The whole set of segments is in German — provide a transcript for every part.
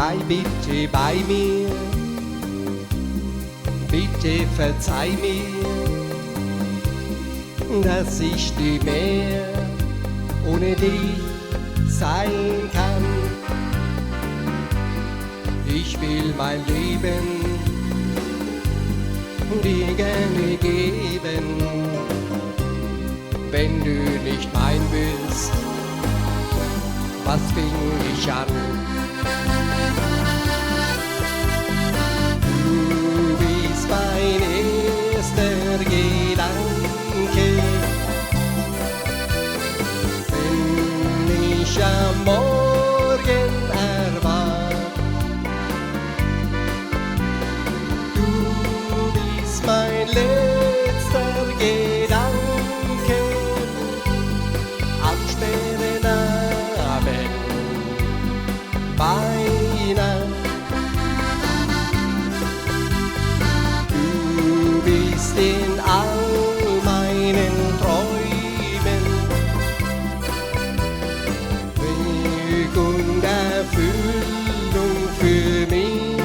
sei bitte bei mir, bitte verzeih mir, dass ich nicht mehr ohne dich sein kann. Ich will mein Leben dir gerne geben, wenn du nicht mein bist, was fing ich an? Du bist mein erster Gedanke, wenn ich am Morgen erwach. Du bist mein letzter Gedanke am späten Abend bei Nacht. Du bist in all meinen Träumen Glück und Erfüllung für mich.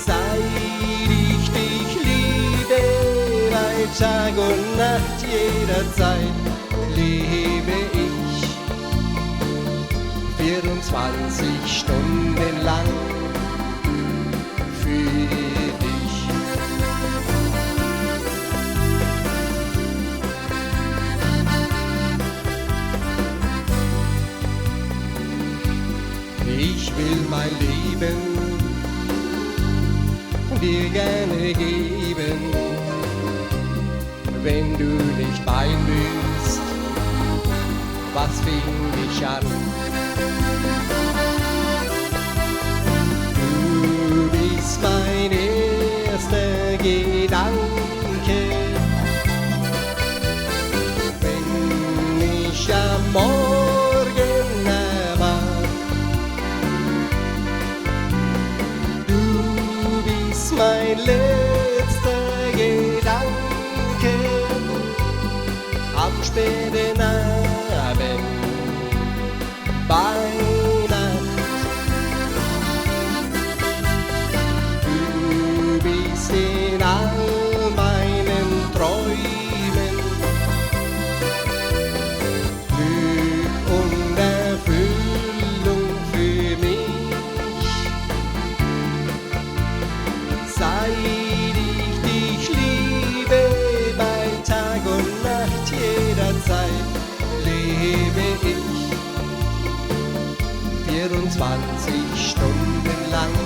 Seit ich dich liebe, bei Tag und Nacht, jederzeit lebe ich 24 Stunden lang für dich. Ich will mein Leben dir gerne geben, wenn du nicht mein bist, was fing ich an? Du bist mein erster Gedanke, wenn ich am Morgen erwach. Du bist mein letzter Gedanke am späten Abend bei Nacht. Du bist in all meinen Träumen Glück und Erfüllung für mich. Seit ich dich liebe, bei Tag und Nacht, jederzeit lebe ich 24 Stunden lang